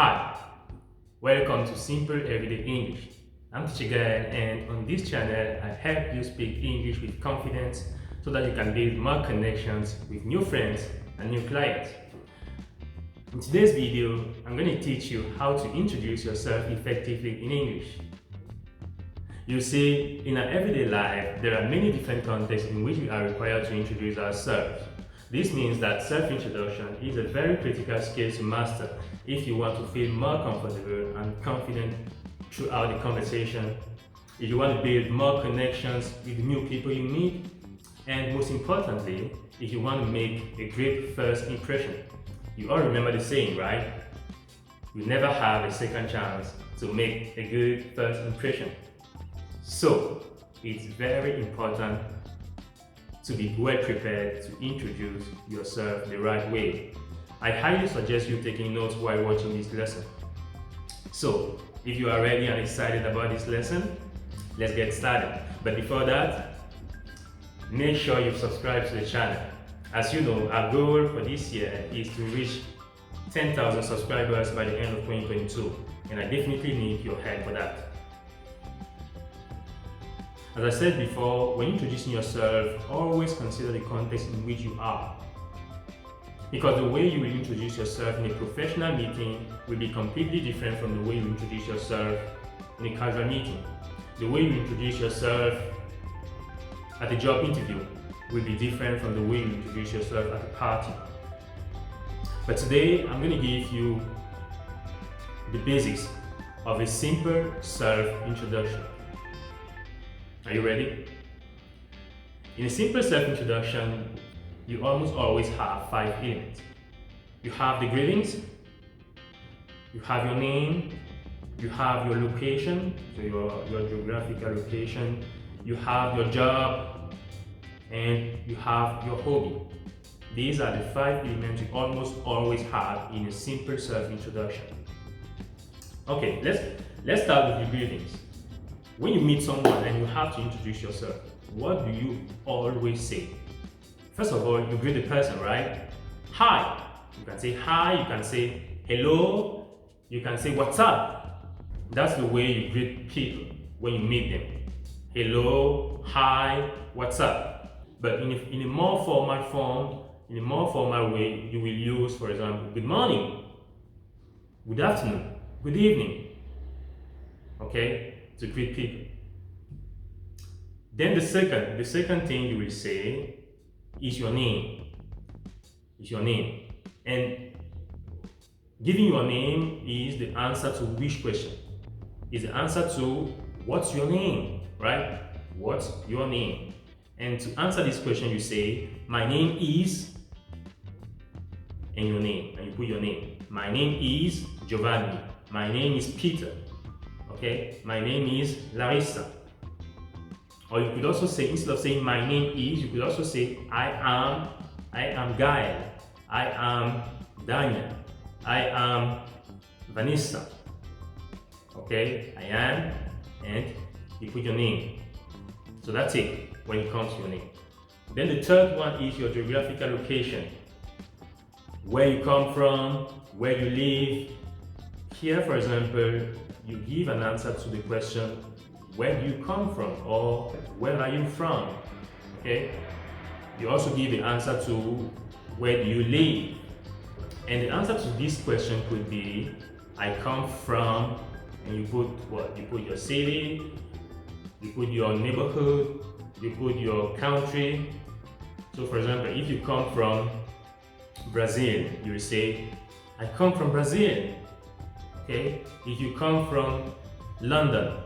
Hi, welcome to Simple Everyday English. I'm Teacher Gael, and on this channel I help you speak English with confidence so that you can build more connections with new friends and new clients. In today's video, I'm going to teach you how to introduce yourself effectively in English. You see, in our everyday life, there are many different contexts in which we are required to introduce ourselves. This means that self-introduction is a very critical skill to master if you want to feel more comfortable and confident throughout the conversation, if you want to build more connections with the new people you meet, and most importantly, if you want to make a great first impression. You all remember the saying, right? You never have a second chance to make a good first impression. So, it's very important to be well prepared to introduce yourself the right way. I highly suggest you taking notes while watching this lesson. So, if you are ready and excited about this lesson, let's get started. But before that, make sure you subscribe to the channel. As you know, our goal for this year is to reach 10,000 subscribers by the end of 2022, and I definitely need your help for that. As I said before, when introducing yourself, always consider the context in which you are. Because the way you will introduce yourself in a professional meeting will be completely different from the way you introduce yourself in a casual meeting. The way you introduce yourself at a job interview will be different from the way you introduce yourself at a party. But today, I'm going to give you the basics of a simple self-introduction. Are you ready? In a simple self-introduction, you almost always have 5 elements. You have the greetings, you have your name, you have your location, so your geographical location, you have your job, and you have your hobby. These are the 5 elements you almost always have in a simple self-introduction. Okay, let's start with your greetings. When you meet someone and you have to introduce yourself, what do you always say? First of all, you greet the person, right? Hi. You can say hi, you can say hello, you can say what's up. That's the way you greet people when you meet them. Hello, hi, what's up. But in a more formal form, in a more formal way, you will use, for example, good morning, good afternoon, good evening. Okay? To greet people. Then the second thing you will say is your name. Is your name. And giving your name is the answer to which question? Is the answer to what's your name, right? What's your name? And to answer this question, you say, my name is, and your name, and you put your name. My name is Giovanni. My name is Peter. Okay, my name is Larissa. Or you could also say, instead of saying my name is, you could also say I am Gael, I am Daniel, I am Vanessa. Okay, I am, and you put your name. So that's it when it comes to your name. Then the third one is your geographical location. Where you come from, where you live. Here, for example, you give an answer to the question, where do you come from, or where are you from? Okay? You also give the answer to where do you live. And the answer to this question could be, I come from, and you put what? You put your city, you put your neighborhood, you put your country. So for example, if you come from Brazil, you will say, I come from Brazil. Okay? If you come from London,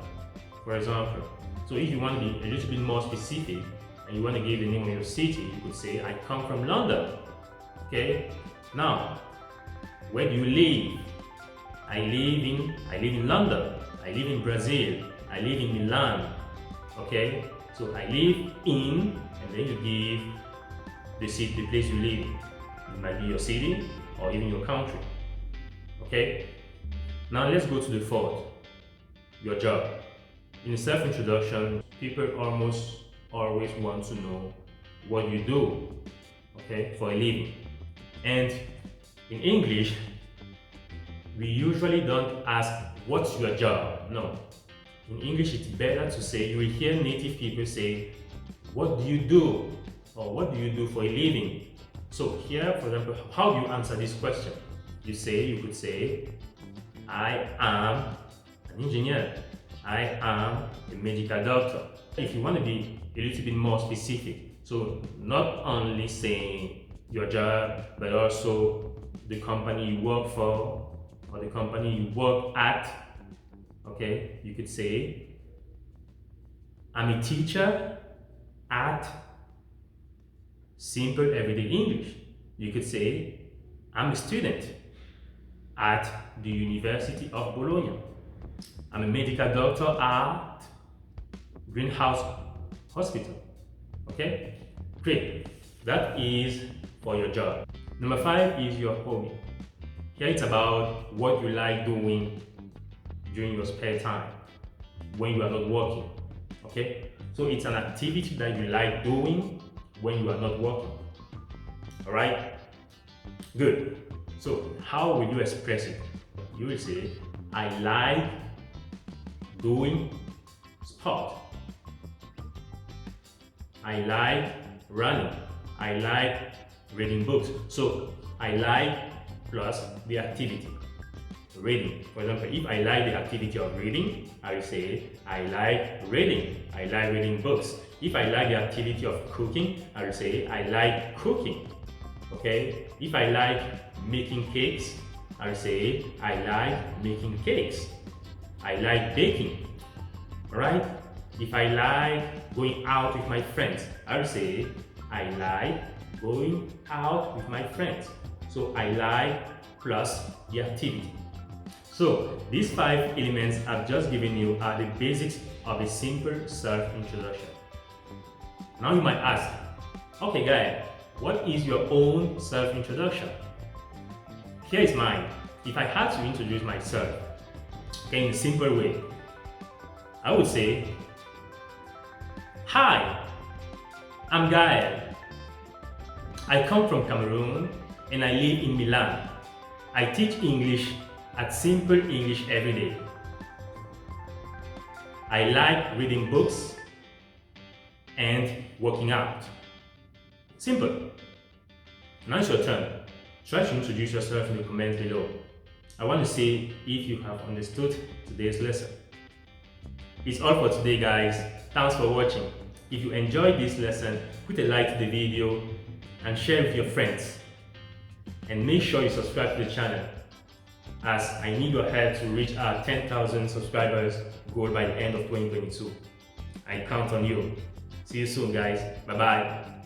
for example. So if you want to be a little bit more specific and you want to give the name of your city, you could say, I come from London. Okay? Now, where do you live? I live in London. I live in Brazil. I live in Milan. Okay? So I live in, and then you give the city, the place you live in. It might be your city or even your country. Okay? Now let's go to the fourth, your job. In a self-introduction, people almost always want to know what you do, okay, for a living. And in English, we usually don't ask, what's your job? No. In English, it's better to say, you will hear native people say, what do you do? Or what do you do for a living? So here, for example, how do you answer this question? You could say, I am an engineer. I am a medical doctor. If you want to be a little bit more specific, so not only saying your job, but also the company you work for or the company you work at. Okay, you could say, I'm a teacher at Simple Everyday English. You could say, I'm a student at the University of Bologna. I'm a medical doctor at Greenhouse Hospital. Okay, great. That is for your job. Number 5 is your hobby. Here it's about what you like doing during your spare time when you are not working. Okay, so it's an activity that you like doing when you are not working. All right, good. So how will you express it? You will say, I like doing sport. I like running. I like reading books. So I like plus the activity. Reading. For example, if I like the activity of reading, I will say, I like reading. I like reading books. If I like the activity of cooking, I will say, I like cooking. Okay? If I like making cakes, I will say, I like making cakes. I like baking. Alright? If I like going out with my friends, I will say, I like going out with my friends. So I like plus the activity. So these 5 elements I've just given you are the basics of a simple self-introduction. Now you might ask, okay Gael, what is your own self-introduction? Here is mine. If I had to introduce myself, okay, in a simple way, I would say, hi, I'm Gael. I come from Cameroon and I live in Milan. I teach English at Simple English every day. I like reading books and working out. Simple. Now it's your turn. Try to introduce yourself in the comments below. I want to see if you have understood today's lesson. It's all for today, guys. Thanks for watching. If you enjoyed this lesson, put a like to the video and share with your friends. And make sure you subscribe to the channel, as I need your help to reach our 10,000 subscribers goal by the end of 2022. I count on you. See you soon, guys. Bye-bye.